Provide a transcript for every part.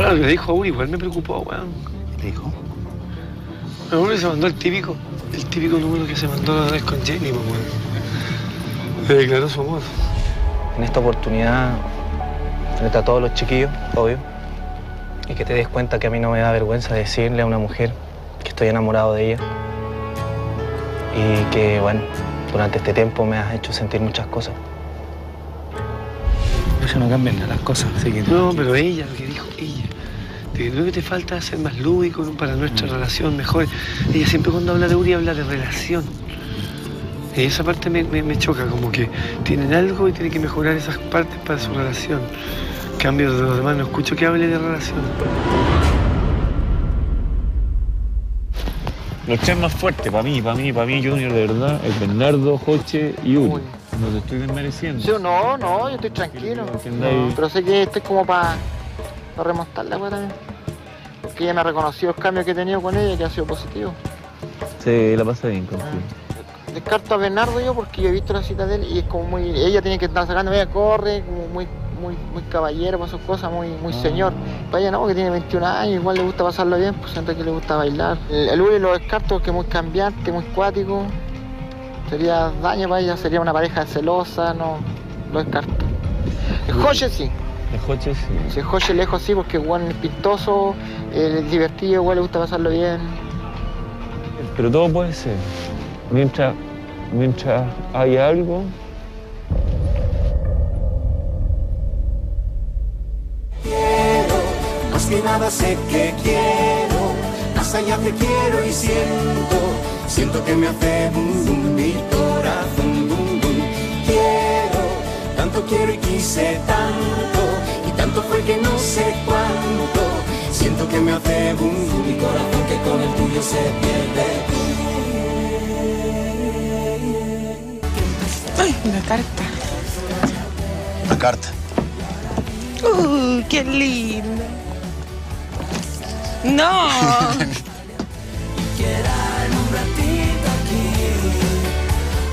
Claro, lo que dijo Uri, igual me preocupó, weón. ¿Qué te dijo? No, Uri se mandó el típico número que se mandó la vez con Jenny, pues, weón. Le declaró su amor. En esta oportunidad, frente a todos los chiquillos, obvio, y que te des cuenta que a mí no me da vergüenza decirle a una mujer que estoy enamorado de ella y que, bueno, durante este tiempo me has hecho sentir muchas cosas. Eso no cambian las cosas, así que... No, pero ella, lo que dijo ella. De que lo que te falta es ser más lúdico para nuestra relación mejor. Ella siempre cuando habla de Uri habla de relación. Y esa parte me choca, como que tienen algo y tienen que mejorar esas partes para su relación. En cambio, de los demás no escucho que hable de relación. Los tres más fuertes para mí, Junior, de verdad, es Bernardo, Joche y Uri. No te estoy desmereciendo. Sí, no, yo estoy tranquilo. No, pero sé que estoy como para remontar la weá también. Porque ella me ha reconocido el cambio que he tenido con ella, que ha sido positivo. Sí, la pasa bien contigo. Descarto a Bernardo yo porque yo he visto la cita de él y es como muy... Ella tiene que estar sacando, ella corre, como muy caballero para sus cosas, muy señor. Para ella no, que tiene 21 años, igual le gusta pasarlo bien, pues siempre que le gusta bailar. El Uri lo descarto porque es muy cambiante, muy cuático. Sería daño para ella, sería una pareja celosa, no, lo descarto. El Joche sí. El Joche sí. Si el Joche lejos sí, porque igual es pintoso, es divertido, igual le gusta pasarlo bien. Pero todo puede ser. Mientras haya algo... Quiero, más que nada sé que quiero, más allá te quiero y siento que me hace bum bum mi corazón bum bum. Quiero y quise tanto, y tanto fue que no sé cuánto, siento que me hace bum bum mi corazón que con el tuyo se pierde. Ay, una carta. Una carta. ¡Qué lindo! ¡No!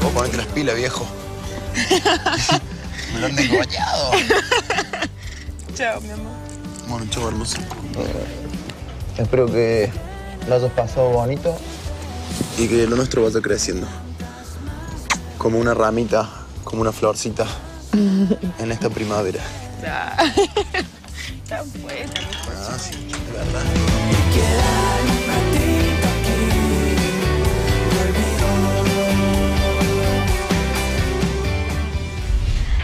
Vos ponete las pilas, viejo. Me lo han engañado. Chao, mi amor. Bueno, chao, hermoso. Espero que lo hayas pasado bonito. Y que lo nuestro vaya creciendo. Como una ramita, como una florcita en esta primavera. Tan buena, mi coche. Ah, sí, de verdad.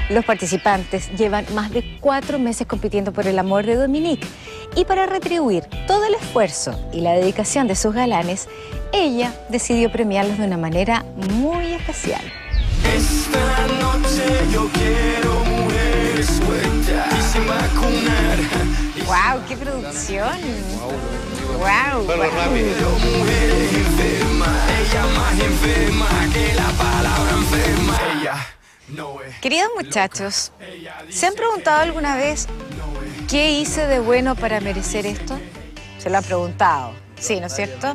Los participantes llevan más de 4 meses compitiendo por el amor de Dominique y para retribuir todo el esfuerzo y la dedicación de sus galanes, ella decidió premiarlos de una manera muy especial. Esta noche yo quiero mujeres sueltas y sin vacunar. ¡Wow! ¡Qué producción! ¡Wow! Pero mujeres enfermas, ella más enferma que la palabra enferma. Ella no es. Queridos muchachos, ¿se han preguntado alguna vez qué hice de bueno para merecer esto? Se lo han preguntado, sí, ¿no es cierto?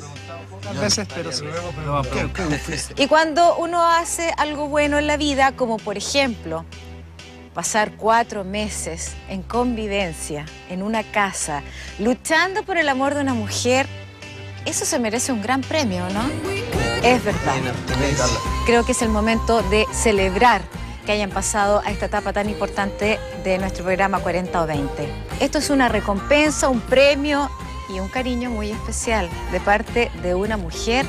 Y cuando uno hace algo bueno en la vida, como por ejemplo, pasar 4 meses en convivencia, en una casa, luchando por el amor de una mujer, eso se merece un gran premio, ¿no? Es verdad. Creo que es el momento de celebrar que hayan pasado a esta etapa tan importante de nuestro programa 40 o 20. Esto es una recompensa, un premio y un cariño muy especial de parte de una mujer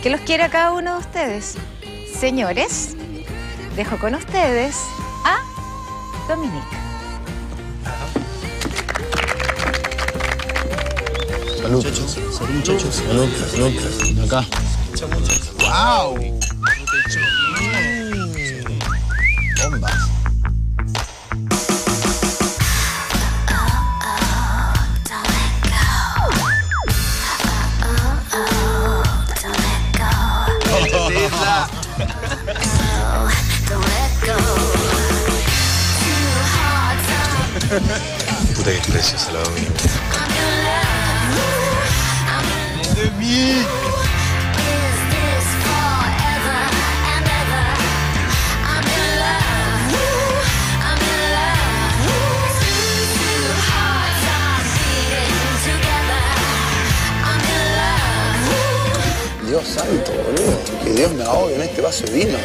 que los quiere a cada uno de ustedes. Señores, dejo con ustedes a Dominique. Salud. Salud, muchachos. Salud. Acá. ¡Wow! Bombas. Puta que preciosa la Dominique. De mí. Dios santo, boludo. Que Dios me ahogue en este vaso de vino.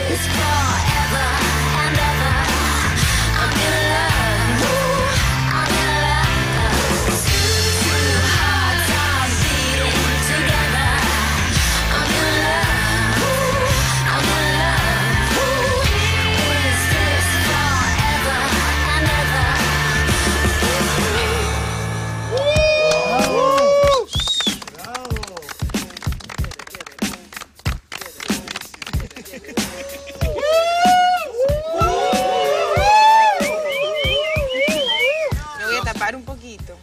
Un poquito.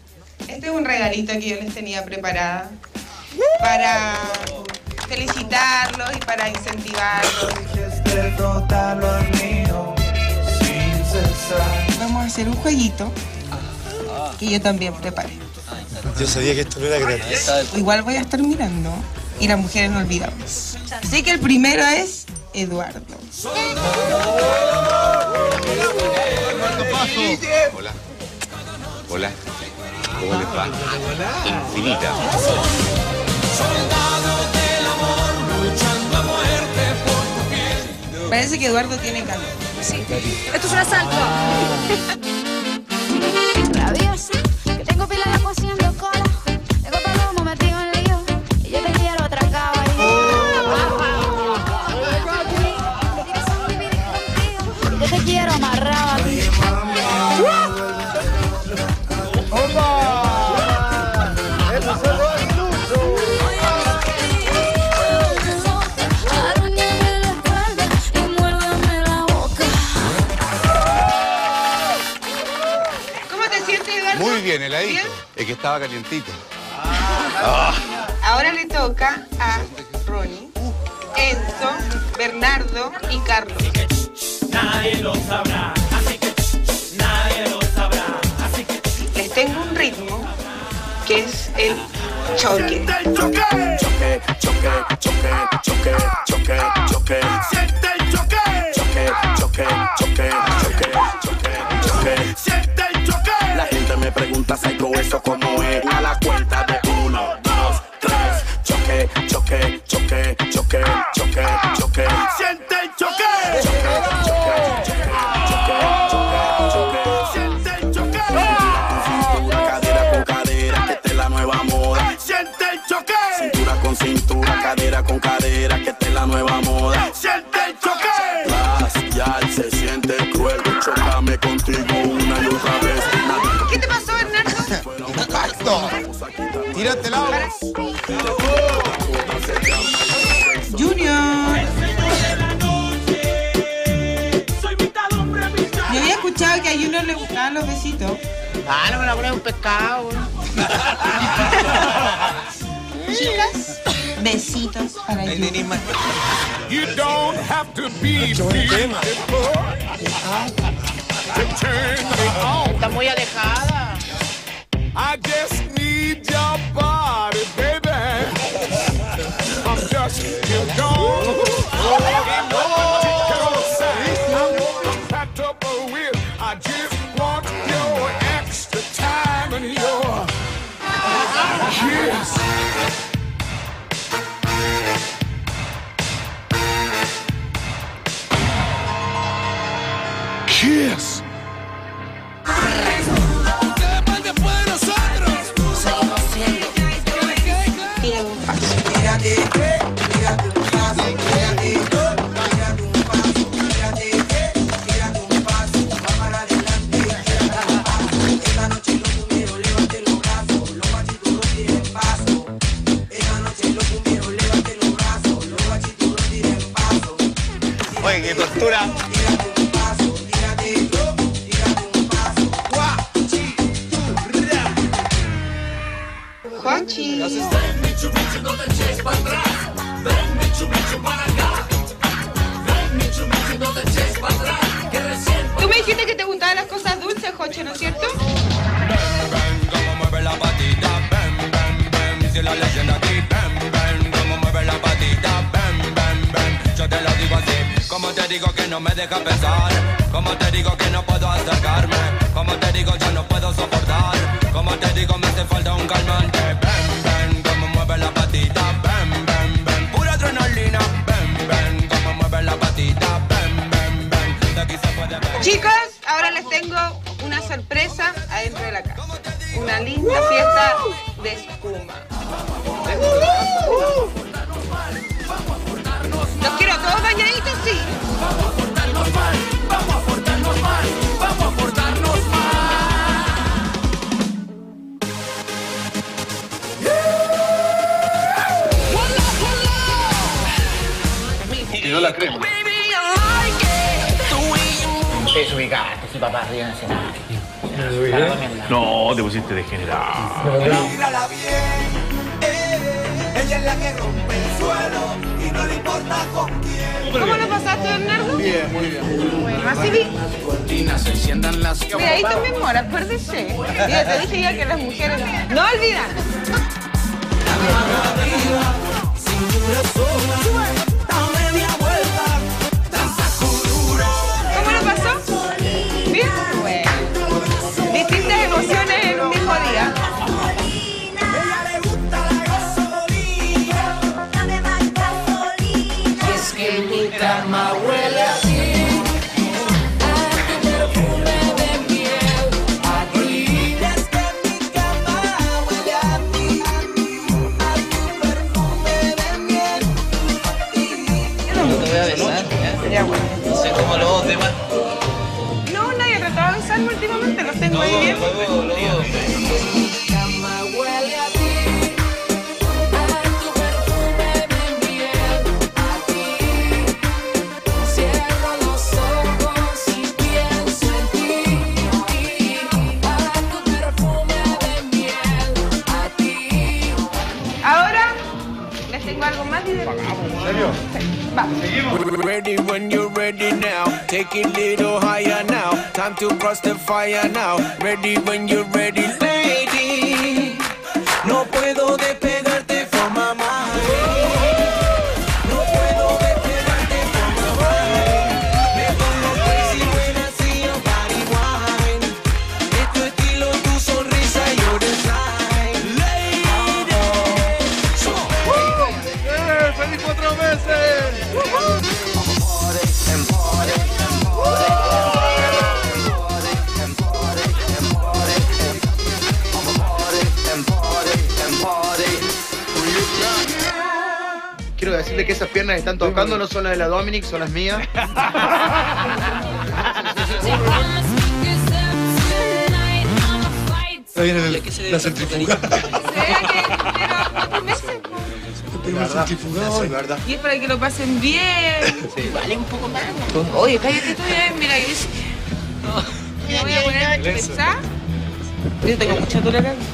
Este es un regalito que yo les tenía preparada para felicitarlos y para incentivarlos. Vamos a hacer un jueguito que yo también preparé. Yo sabía que esto no era gratis. Igual voy a estar mirando y las mujeres no olvidamos. Así que el primero es Eduardo. Hola. Hola. ¿Cómo les va? Infinita. Parece que Eduardo tiene calor. Sí. Esto es un asalto. Rabiosa, que tengo pila de agua haciendo cola. Tengo palomo metido en lío. Y yo te quiero otra cava. Yo te quiero amarrado a ti. Muy bien, heladito. Es que estaba calientito. Ahora le toca a Ronnie, Enzo, Bernardo y Carlos. Nadie lo sabrá, así que nadie lo sabrá, así que Les tengo un ritmo que es el choque. choque, choque, choque, choque, choque, choque, choque. Siente el choque, choque, choque, choque, choque, choque, choque. Siente el choque. La gente me pregunta, Psycho, eso cómo es. A la cuenta de 1, 2, 3. Choque, choque, choque, choque, choque, choque. Siente el choque. Choque, choque, choque, choque, choque, choque. Siente el choque. Cintura, cadera con cadera, que esta es la nueva moda. Siente el choque. Cintura con cintura, cadera con cadera, que esta es la nueva moda. Siente el choque. Racial, se siente cruel. Chócame contigo una y otra vez. ¿Qué te pasó, Bernardo? ¡Impacto! ¡Tírate el agua! Junior. Yo había escuchado que a Junior le gustaban los besitos. Ah, no me la pones un pescado. Chicas, besitos para Junior. You don't have to be beautiful to turn me on. Está muy alejada. I just need your body, baby. I'm just your dog. I'm packed up with. I just want your extra time and your kiss. Kiss. Oye, qué tortura. Juanchi. Tú me dijiste que te gustaban las cosas dulces, Joche, ¿no es cierto? Como mueve la patita, bam, bam, bam. Si la leyenda aquí, bam, bam. Como mueve la patita, bam, bam, bam. Yo te lo digo así, como te digo que no me deja pensar. Como te digo que no puedo acercarme. Como te digo yo no puedo soportar. Como te digo me hace falta un calmante, bam, bam. Como mueve la patita, bam, bam, bam. Pura adrenalina. linda fiesta de espuma. Los quiero todos bañaditos, sí. Vamos a portarnos mal, vamos a portarnos mal, vamos a portarnos mal. Quedó la crema. Te desubicaste, su papá arriba en el escenario. No, te pusiste degenerado. Mírala bien, ella es la que rompe el suelo y no le importa con quién. ¿Cómo lo pasaste, Bernardo? Bien, muy bien. Bueno, así vi. Cortinas se enciendan las. Mira, ahí tu memoria, acuérdese. Ya te dije ya que las mujeres no olvidan. Sin corazón, da media vuelta, danza duro. ¿Cómo lo pasó? Bien. Bueno. Distintas emociones en un mismo día. Ella le gusta la gasolina, dame más gasolina. Y es que mi cama huele así. A tu perfume de miel, a ti. Y es que mi cama huele a ti, a tu perfume de miel. No te voy a besar, Ya, bueno. no sé cómo los demás. No, nadie trataba de besarme últimamente, los tengo ahí bien. Mi cama huele a ti, a tu perfume de miel, a ti. Cierro los ojos y pienso en ti, a tu perfume de miel, a ti. Ahora les tengo algo más divertido. ¿En serio? Va. Ready when you're ready now. Take it a little higher now. Time to cross the fire now. Ready when you're ready, lady. No puedo despegarte from my mind. No puedo despegarte from my mind. Me pongo crazy when I see your body wine. Es tu estilo, tu sonrisa, your design, lady. ¡Feliz 4 meses! Quiero decirle que esas piernas que están tocando no son las de la Dominic, son las mías. Ahí viene la centrifuga. La centrifuga. Y es para que lo pasen bien. Vale un poco más. Oye, cállate tú bien, mira que dice. Me voy a poner a pensar. Yo tengo mucha tolerancia.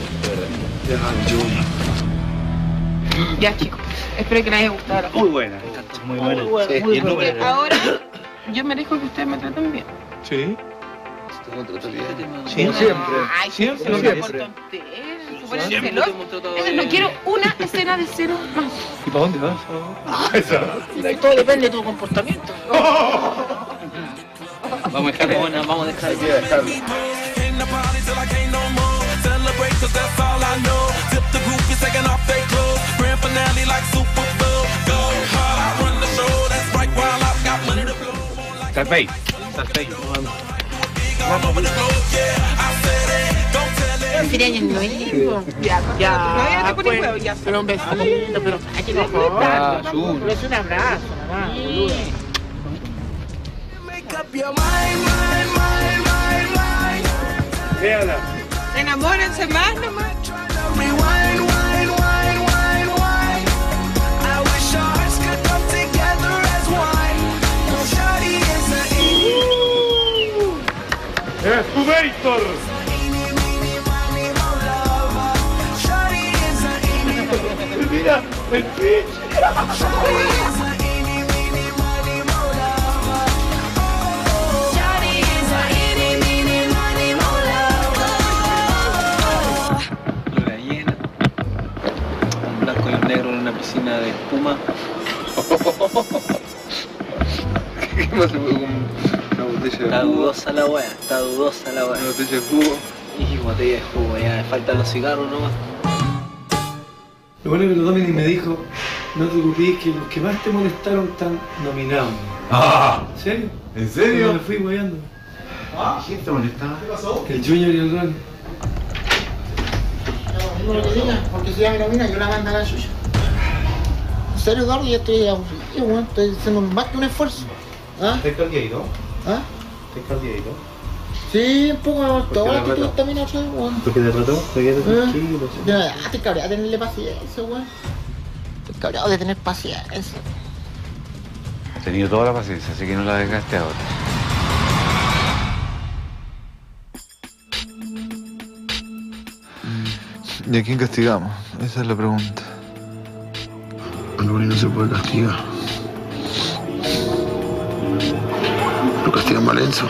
Ya, chicos. Espero que les haya gustado. Muy buena. Muy buena. Sí, Muy buena. Ahora, yo merezco que ustedes me traten bien. Sí. Siempre. Ay, Siempre. No quiero una escena de cero más. ¿Y para dónde vas? Todo depende de tu comportamiento. Vamos a dejar buena, vamos a dejar. Salpey. Cumpleaños nuevo. Ya te pones huevo, ya. Pero un besito, pero hay que disfrutar. Pero es un abrazo, mamá. Véala. Enamórense más nomás. ¡Excubator! Mira, el pitch. Luna llena. Un blanco y un negro en una piscina de espuma. ¿Qué más se puede con una botella de Está jugo? dudosa la wea, está dudosa la Una wea. botella de jugo. Y botella de jugo, ya me faltan los cigarros nomás. Lo bueno es que el Dominic me dijo, no te preocupes que los que más te molestaron están nominados. ¡Ah! ¿En serio? ¿En serio? Yo me fui guayando. ¿Quién te molestaba? ¿Qué pasó? El Junior y el Ron. Digo lo que diga, porque si ella me lo mira, yo la mando a la suya. En serio, Eduardo, yo estoy aburrido, weón. Estoy haciendo más que un esfuerzo. ¿Ah? ¿Estás cardiadito? ¿Ah? ¿Estás cardiadito? Sí, un poco, toda la actitud también otra vez, weón. ¿Por qué te trató? ¿Te quedas tranquilo? Estoy cabreado de tenerle paciencia, weón. Estoy cabreado de tener paciencia. Has tenido toda la paciencia, así que no la dejaste ahora. ¿Y a quién castigamos? Esa es la pregunta. A Luli no se puede castigar. Lo castigamos a Lenzo.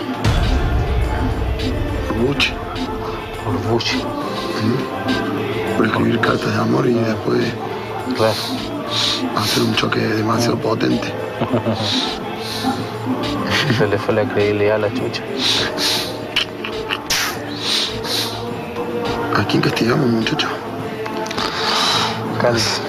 Por Buche. Por Buche. Por escribir cartas de amor y después Claro. hacer un choque demasiado potente. Se le fue la credibilidad a la chucha. ¿A quién castigamos, muchacho? Cáliz.